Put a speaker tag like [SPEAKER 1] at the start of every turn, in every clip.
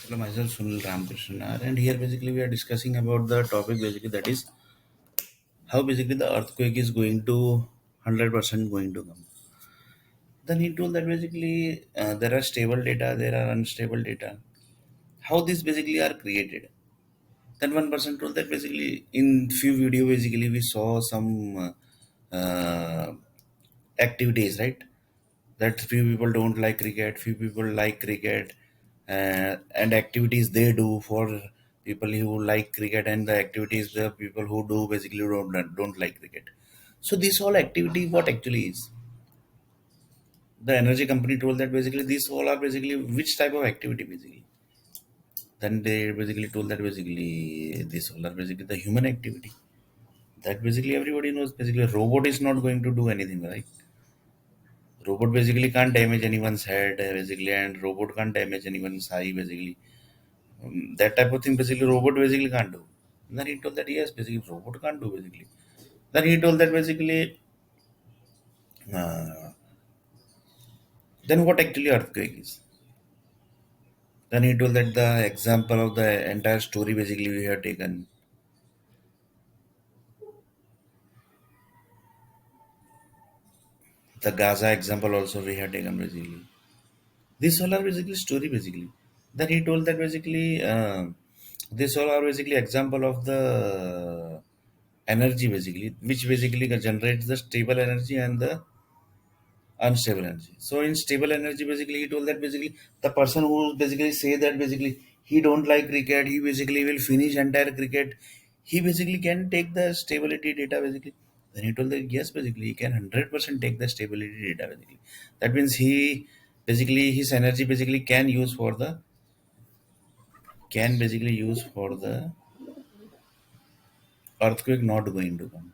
[SPEAKER 1] Hello, myself Sunil R, and here basically we are discussing about the topic basically that is how basically the earthquake is going to 100% going to come. Then he told that basically there are stable data, there are unstable data. How these basically are created. Then one person told that basically in few video basically we saw some activities, right? That few people don't like cricket, few people like cricket, and activities they do for people who like cricket, and the activities the people who do basically don't like cricket. So this whole activity, what actually is? The energy company told that basically these all are basically which type of activity basically. Then they basically told that basically this all are basically the human activity. That basically everybody knows basically robot is not going to do anything, right? Robot basically can't damage anyone's head basically, and robot can't damage anyone's eye basically. That type of thing basically robot basically can't do. And then he told that yes, basically robot can't do basically. Then he told that basically, uh, then what actually earthquake is? Then he told that the example of the entire story basically we have taken. The Gaza example also we have taken basically. This all are basically story basically. Then he told that basically this all are basically example of the energy basically, which basically generates the stable energy and the unstable energy. So in stable energy, basically he told that basically the person who basically say that basically he don't like cricket, he basically will finish entire cricket. He basically can take the stability data basically. Then he told that yes, basically he can 100% take the stability data basically. That means he basically his energy basically can basically use for the earthquake not going to come.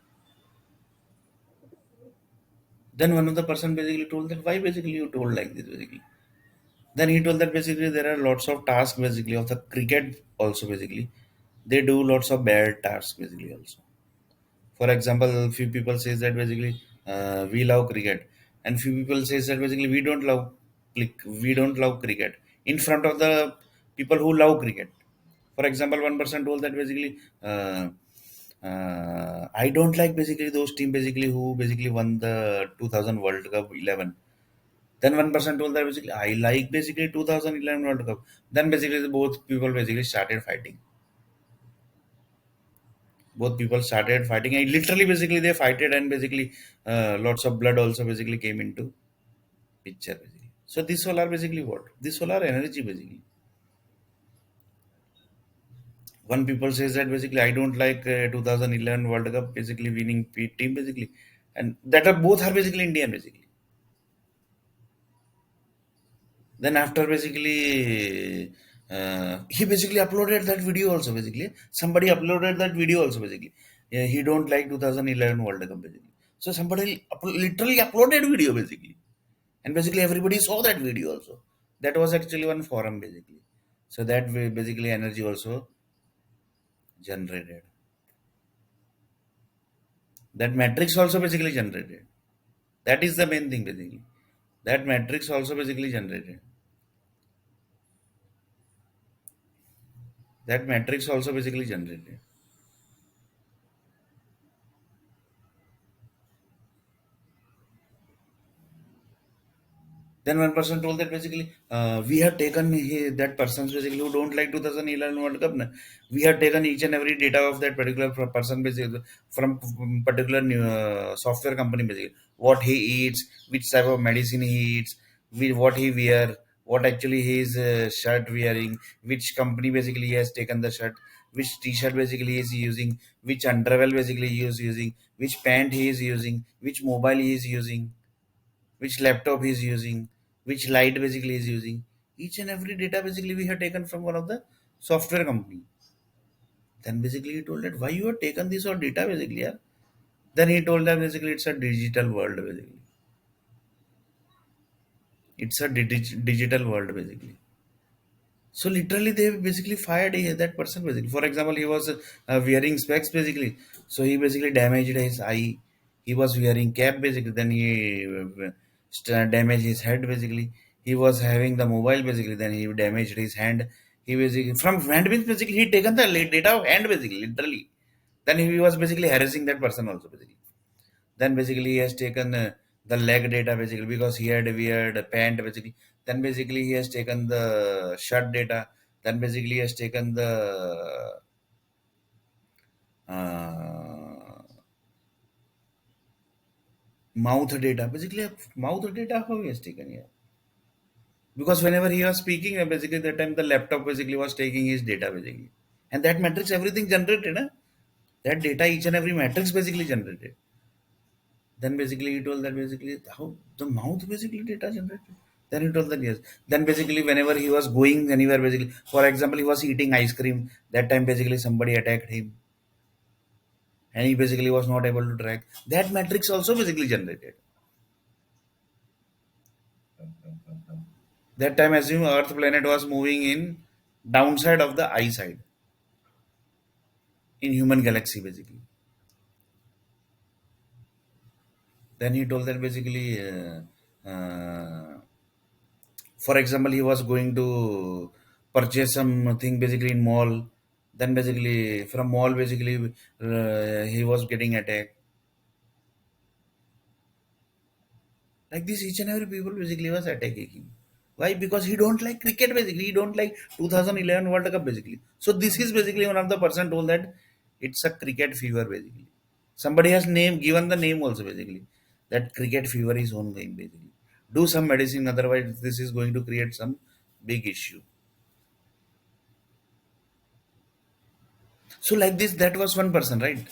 [SPEAKER 1] Then one of the person basically told that why basically you told like this basically. Then he told that basically there are lots of tasks basically of the cricket also basically. They do lots of bad tasks basically also. For example, few people says that basically we love cricket, and few people says that basically we don't love cricket in front of the people who love cricket. For example, one person told that basically I don't like basically those team basically who basically won the 2000 World Cup 11. Then one person told that basically I like basically 2011 World Cup. Then basically both people basically started fighting. Both people started fighting, and literally basically they fighted, and basically lots of blood also basically came into picture basically. So this solar basically what? This solar energy basically. One people says that basically I don't like 2011 World Cup basically winning team basically, and that are both are basically Indian basically. Then after basically he basically uploaded that video also basically. Somebody uploaded that video also basically. Yeah, he don't like 2011 World Cup basically. So somebody literally uploaded video basically, and basically everybody saw that video also. That was actually one forum basically. So that way basically energy also generated. That matrix also basically generated. That is the main thing basically. That matrix also basically generated. That matrix also basically generated. Then one person told that basically we have taken that persons basically who don't like 2011 World Cup. Na, we have taken each and every data of that particular person basically from particular software company basically. What he eats, which type of medicine he eats, what he wear, what actually his shirt wearing, which company basically he has taken the shirt, which t-shirt basically he is using, which underwear basically he is using, which pant he is using, which mobile he is using, which laptop he's using, which light basically is using. Each and every data basically we have taken from one of the software company. Then basically he told that why you have taken this all data basically, yeah? Then he told that basically it's a digital world basically. It's a digital world basically. So literally they basically fired that person basically. For example, he was wearing specs basically. So he basically damaged his eye. He was wearing cap basically. Then he damaged his head basically. He was having the mobile basically. Then he damaged his hand. He basically from hand means basically he taken the data of hand basically literally. Then he was basically harassing that person also basically. Then basically he has taken the leg data basically because he had weird pant basically. Then basically he has taken the shirt data. Then basically he has taken the uh, mouth data. Basically mouth data how he has taken here. Because whenever he was speaking, basically that time the laptop basically was taking his data basically. And that matrix everything generated. That data each and every matrix basically generated. Then basically he told that basically how the mouth basically data generated. Then he told that yes. Then basically whenever he was going anywhere basically, for example, he was eating ice cream. That time basically somebody attacked him, and he basically was not able to track. That matrix also basically generated. That time assume Earth planet was moving in downside of the eye side in human galaxy basically. Then he told that basically. For example, he was going to purchase something basically in mall. Then basically from mall basically he was getting attacked. Like this each and every people basically was attacking him. Why? Because he don't like cricket basically. He don't like 2011 world cup basically. So this is basically one of the person told that it's a cricket fever basically. Somebody has name given the name also basically, that cricket fever is ongoing basically. Do some medicine, otherwise this is going to create some big issue. So like this, that was one person, right?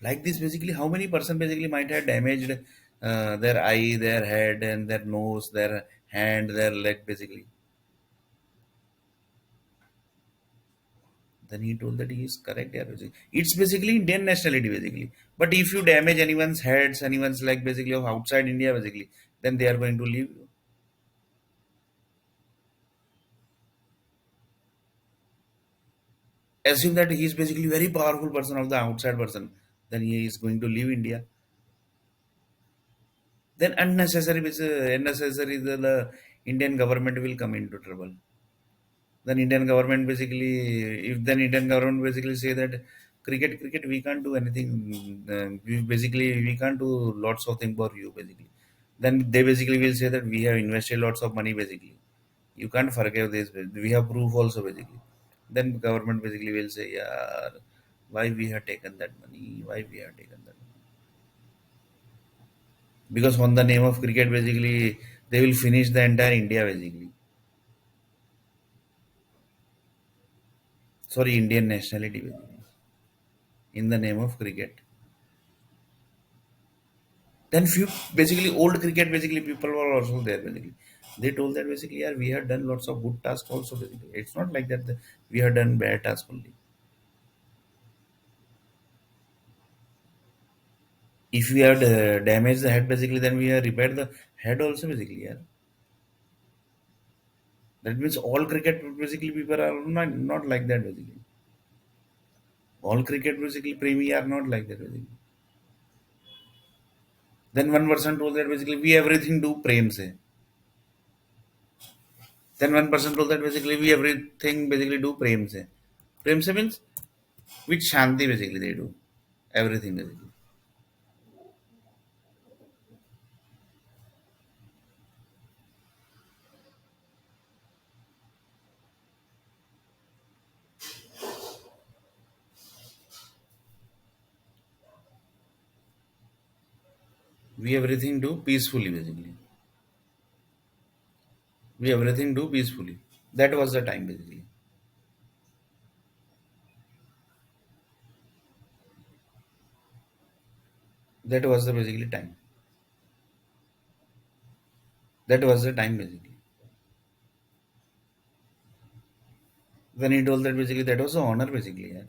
[SPEAKER 1] Like this, basically, how many person basically might have damaged their eye, their head, and their nose, their hand, their leg, basically. Then he told that he is correct. Yeah, basically. It's basically Indian nationality, basically. But if you damage anyone's heads, anyone's leg, basically of outside India, basically, then they are going to leave you. Assume that he is basically very powerful person of the outside person, then he is going to leave India. Then unnecessary the Indian government will come into trouble. Then Indian government basically, if then Indian government basically say that cricket we can't do anything, we can't do lots of things for you basically. Then they basically will say that we have invested lots of money basically. You can't forgive this. We have proof also basically. Then government basically will say, yeah, why we have taken that money? Why we have taken that money? Because on the name of cricket basically they will finish the entire India basically. Sorry, Indian nationality basically. In the name of cricket. Then few basically old cricket basically people were also there basically. They told that basically yeah, we have done lots of good tasks also basically. It's not like that we have done bad tasks only. If we had damaged the head basically, then we have repaired the head also basically. Yeah. That means all cricket basically people are not like that basically. All cricket basically premi are not like that basically. Then one person told that basically we everything do prem se. Then one person told that basically we everything basically do prem se. Prem se means with shanti basically they do everything basically. We everything do peacefully basically. We everything do peacefully. That was the time basically. That was the basically time. That was the time basically. When he told that basically that was the honor basically. Yeah.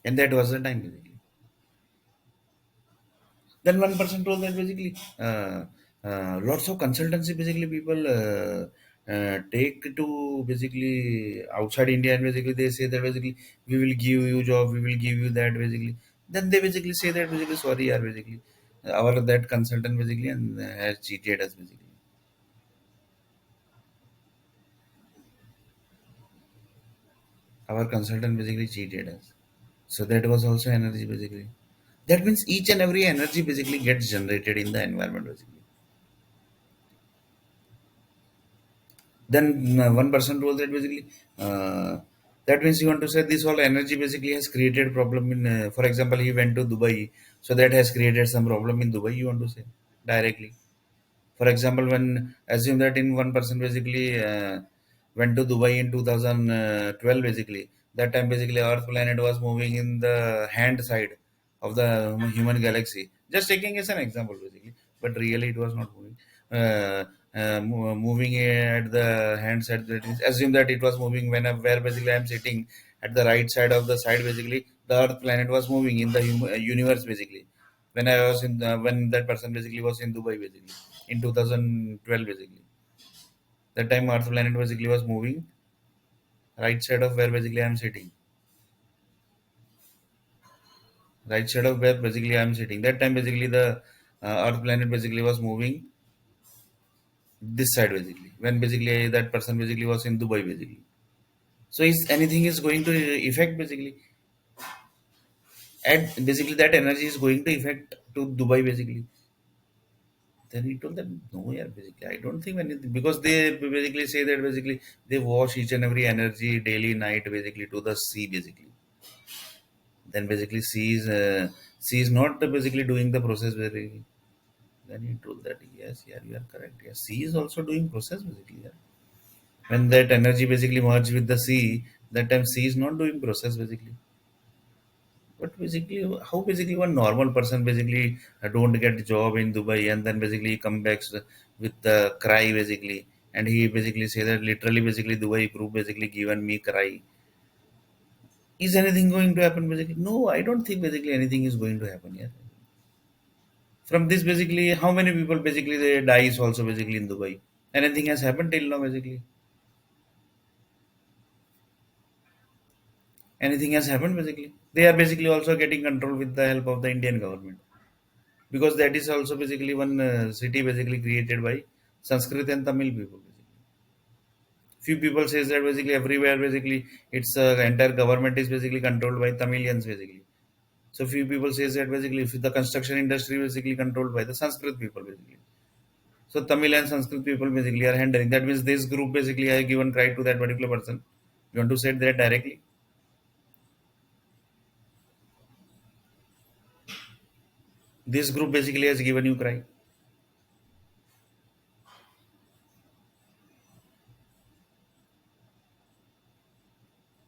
[SPEAKER 1] And that was the time basically. Then one person told that basically lots of consultancy basically people take to basically outside India, and basically they say that basically we will give you job, we will give you that basically. Then they basically say that basically sorry, are basically our that consultant basically and has cheated us basically. Our consultant basically cheated us. So that was also energy basically. That means each and every energy basically gets generated in the environment basically. Then one person told that basically, uh, that means you want to say this whole energy basically has created problem in, for example, he went to Dubai, so that has created some problem in Dubai. You want to say directly. For example, when assume that in one person basically went to Dubai in 2012, basically that time basically Earth planet was moving in the hand side of the human galaxy. Just taking as an example, basically, but really it was not moving. Moving at the hand side. That is, assume that it was moving when where basically I am sitting at the right side of the side. Basically, the Earth planet was moving in the universe basically when I was in when that person basically was in Dubai basically in 2012 basically. That time Earth planet basically was moving right side of where basically I am sitting. Right side of where basically I am sitting. That time basically the Earth planet basically was moving this side basically. When basically that person basically was in Dubai basically. So is anything is going to affect basically, and basically that energy is going to affect to Dubai basically. Then he told them, no, yeah, basically, I don't think anything because they basically say that basically they wash each and every energy daily, night, basically to the sea, basically. Then basically sea is not basically doing the process very. Then he told that yes, yeah, you are correct. Yes, sea is also doing process basically. Yeah. When that energy basically merge with the sea, that time sea is not doing process basically. But basically, how basically one normal person basically don't get job in Dubai and then basically come back with the cry basically, and he basically say that literally basically Dubai group basically given me cry. Is anything going to happen basically? No, I don't think basically anything is going to happen here. From this basically, how many people basically they dies also basically in Dubai? Anything has happened till now basically? Anything has happened basically? They are basically also getting control with the help of the Indian government. Because that is also basically one city basically created by Sanskrit and Tamil people. Basically. Few people says that basically everywhere basically it's entire government is basically controlled by Tamilians basically. So few people says that basically if the construction industry basically controlled by the Sanskrit people basically. So Tamil and Sanskrit people basically are handling. That means this group basically has given cry to that particular person. You want to say that directly? This group basically has given you cry.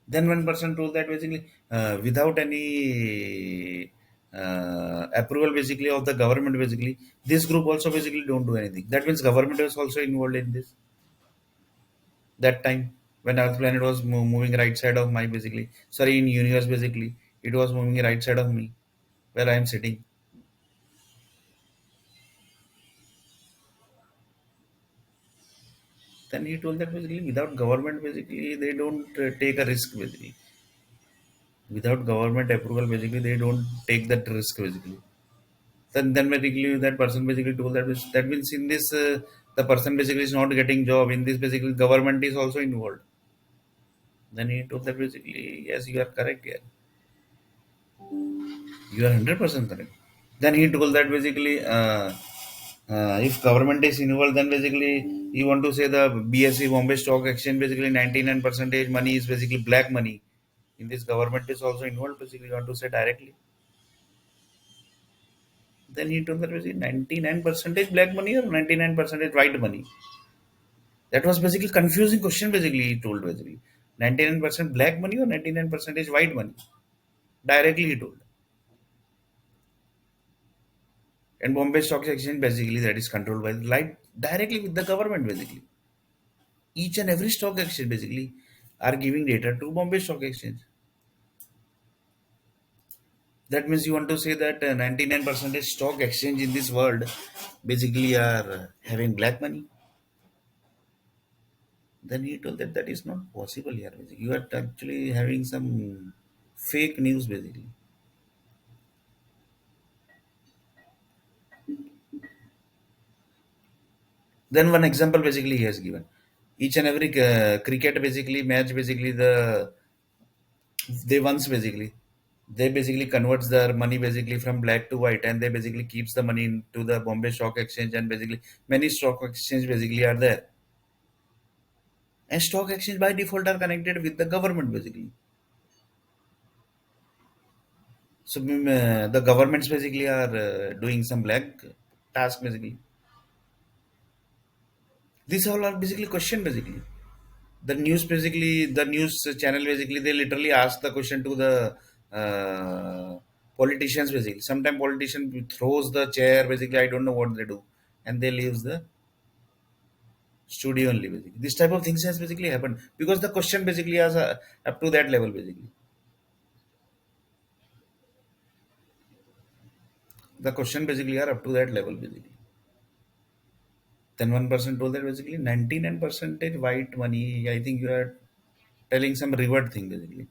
[SPEAKER 1] Then one person told that basically without any approval basically of the government basically this group also basically don't do anything. That means government was also involved in this. That time when Earth planet was moving right side of my basically sorry in universe basically it was moving right side of me where I am sitting. Then he told that basically without government basically they don't take a risk basically. Without government approval basically they don't take that risk basically. Then basically that person basically told that that means in this the person basically is not getting job in this basically government is also involved. Then he told that basically yes you are correct, yeah, you are 100% correct. Then he told that basically if government is involved then basically you want to say the BSE Bombay Stock Exchange basically 99 percentage money is basically black money. In this government is also involved basically you want to say directly. Then he told that basically 99 percentage black money or 99 percentage white money. That was basically confusing question. Basically, he told basically 99% black money or 99 percentage white money. Directly he told. And Bombay Stock Exchange basically that is controlled by like directly with the government basically. Each and every stock exchange basically are giving data to Bombay Stock Exchange. That means you want to say that 99 percentage stock exchange in this world basically are having black money. Then he told that that is not possible here. Basically. You are actually having some fake news basically. Then one example basically he has given. Each and every cricket basically match basically the They once basically they basically converts their money basically from black to white, and they basically keeps the money into the Bombay Stock Exchange, and basically many stock exchange basically are there, and stock exchange by default are connected with the government basically. So the governments basically are doing some black task basically. These all are basically question basically. The news basically, the news channel basically, they literally ask the question to the politicians basically. Sometimes politician throws the chair basically. I don't know what they do, and they leaves the studio only basically. This type of things has basically happened because the question basically is up to that level basically. The question basically are up to that level basically. Then one person told that basically 99 percentage white money. I think you are telling some reward thing basically.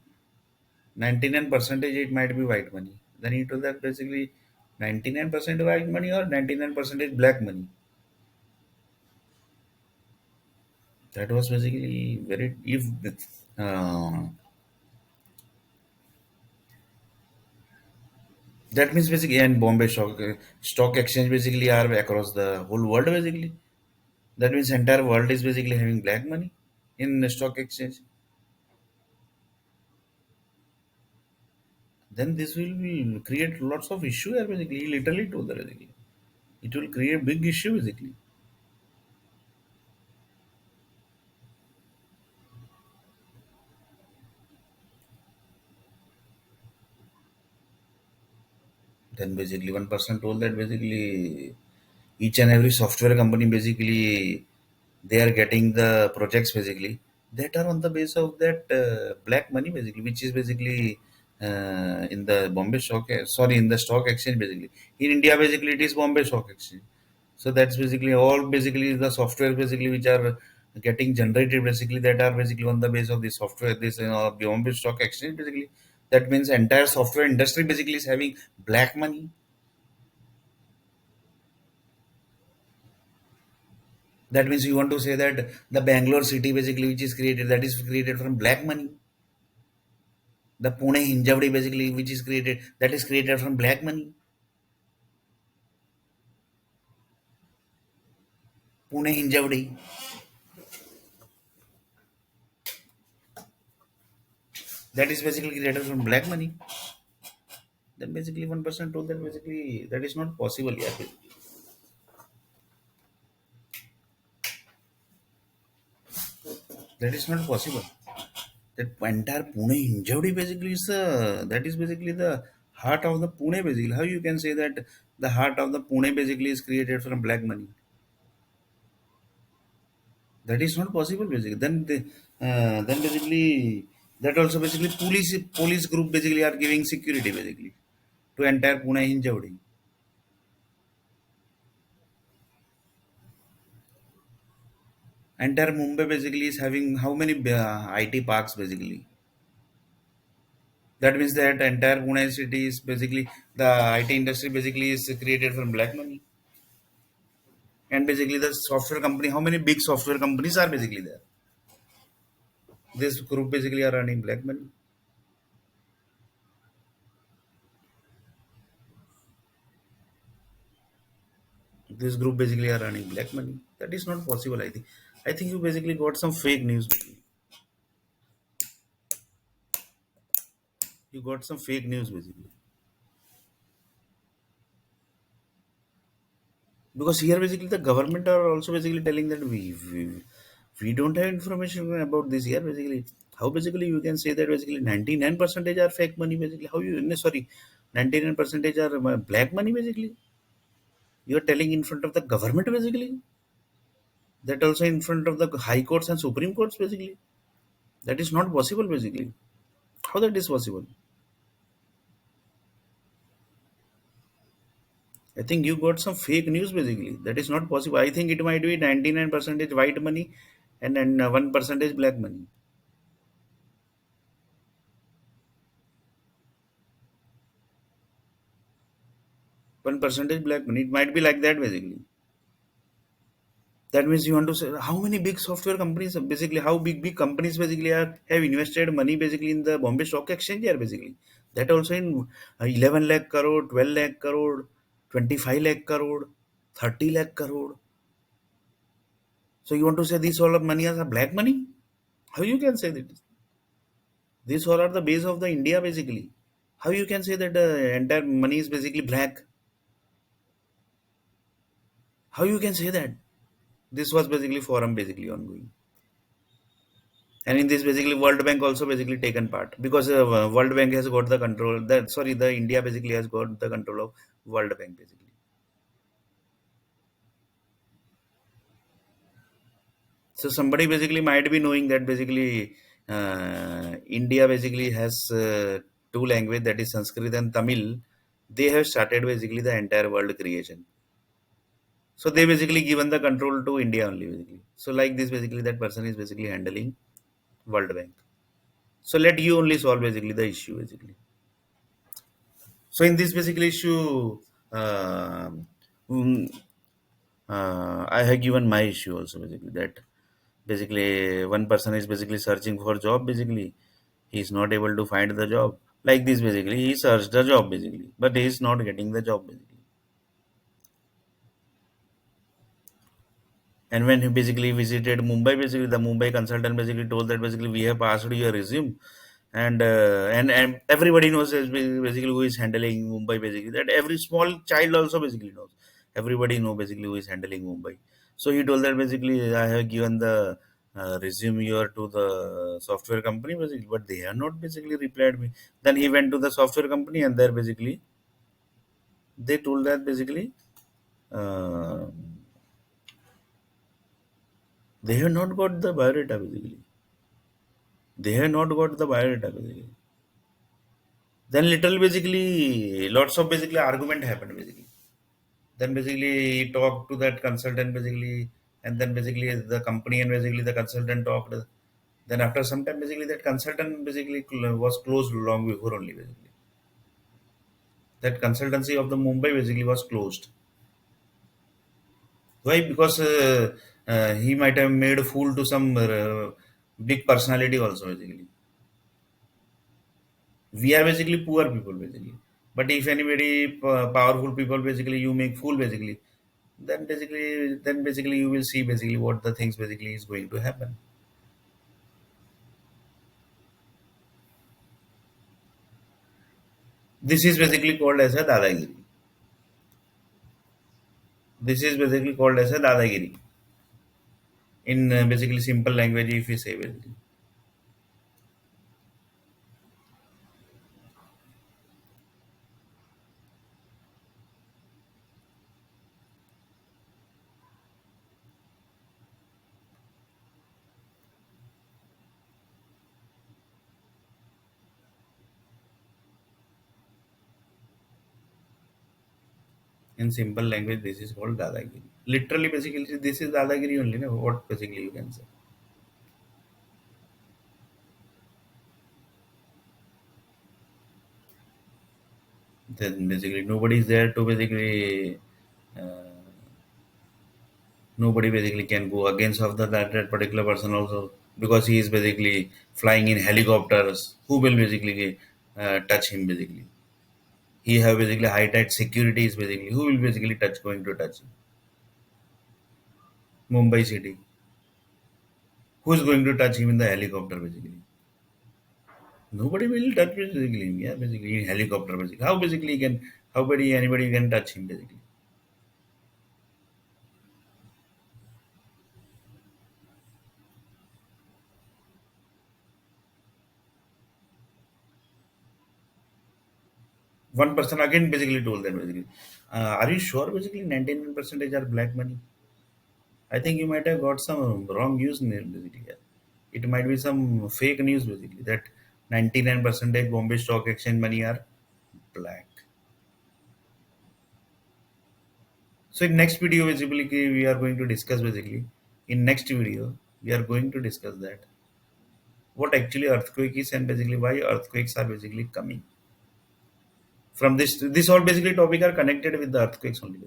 [SPEAKER 1] 99 percentage it might be white money. Then he told that basically 99% white money or 99 percentage black money. That was basically very if uh, that means basically and Bombay stock exchange basically are across the whole world basically. That means entire world is basically having black money in the stock exchange. Then this will create lots of issue here basically. He literally told that basically. It will create big issue basically. Then basically one person told that basically each and every software company basically they are getting the projects basically that are on the base of that black money basically, which is basically in the Bombay stock sorry in the stock exchange basically. In India basically it is Bombay Stock Exchange. So that's basically all basically the software basically which are getting generated basically that are basically on the base of the software this Bombay Stock Exchange basically. That means entire software industry basically is having black money. That means you want to say that the Bangalore city basically which is created that is created from black money. The Pune Hinjawadi basically which is created that is created from black money. Pune Hinjawadi that is basically created from black money. Then basically one person told that basically that is not possible. Yeah, that is not possible. That entire Pune Hinjawadi basically is that is basically the heart of the Pune basically. How you can say that the heart of the Pune basically is created from black money? That is not possible basically. Then basically that also basically police group basically are giving security basically to entire Pune Hinjawadi. Entire Mumbai basically is having how many IT parks basically. That means that entire Pune city is basically the IT industry basically is created from black money. And basically the software company, how many big software companies are basically there? This group basically are earning black money. This group basically are earning black money. That is not possible. I think. I think you basically got some fake news. You got some fake news basically. Because here basically the government are also basically telling that we don't have information about this here basically. How basically you can say that basically 99 percentage are fake money basically? How you no, sorry 99 percentage are black money basically? You are telling in front of the government basically. That also in front of the high courts and supreme courts basically. That is not possible basically. How that is possible? I think you got some fake news basically. That is not possible. I think it might be 99 percentage white money and then 1 percentage black money. 1 percentage black money. It might be like that basically. That means you want to say how many big software companies, basically how big companies basically are have invested money basically in the Bombay Stock Exchange here basically. That also in 11 lakh crore, 12 lakh crore, 25 lakh crore, 30 lakh crore. So you want to say these all of money are black money? How you can say that? These all are the base of the India basically. How you can say that entire money is basically black? How you can say that? This was basically forum basically ongoing. And in this basically World Bank also basically taken part because World Bank has got the control that, sorry, the India basically has got the control of World Bank basically. So somebody basically might be knowing that basically India basically has two language, that is Sanskrit and Tamil. They have started basically the entire world creation. So they basically given the control to India only basically. So like this basically that person is basically handling World Bank. So let you only solve basically the issue basically. So in this basically issue, um, mm, I have given my issue also basically, that basically one person is basically searching for job basically, he is not able to find the job. Like this basically he searched the job basically, but he is not getting the job basically. And when he basically visited Mumbai, basically the Mumbai consultant basically told that basically we have passed your resume, and everybody knows basically who is handling Mumbai basically. That every small child also basically knows. Everybody know basically who is handling Mumbai. So he told that basically I have given the resume here to the software company basically, but they have not basically replied me. Then he went to the software company and there basically they told that basically uh, they have not got the biodata basically. They have not got the biodata basically. Then little basically lots of basically argument happened basically. Then basically he talked to that consultant basically, and then basically the company and basically the consultant talked. Then after some time basically that consultant basically was closed long before only basically. That consultancy of the Mumbai basically was closed. Why? Because he might have made a fool to some big personality also basically. We are basically poor people basically, but if anybody powerful people basically you make fool basically, then basically you will see basically what the things basically is going to happen. This is basically called as a dadagiri. This is basically called as a dadagiri in basically simple language if we say basically. In simple language this is called dadagiri. Literally basically this is dadagiri only, no? What basically you can say. Then basically nobody is there to basically uh, nobody basically can go against of that particular person also, because he is basically flying in helicopters. Who will basically touch him basically? He have basically high tight securities basically. Who will basically going to touch him? Mumbai city. Who is going to touch him in the helicopter basically? Nobody will touch basically him. Yeah, basically in helicopter basically. How basically he can? How anybody can touch him basically? One person again basically told them basically, are you sure basically 99% are black money? I think you might have got some wrong news basically. Yeah. It might be some fake news basically that 99% Bombay Stock Exchange money are black. So in next video basically we are going to discuss basically, in next video we are going to discuss that what actually earthquake is and basically why earthquakes are basically coming. From this all basically topic are connected with the earthquakes only.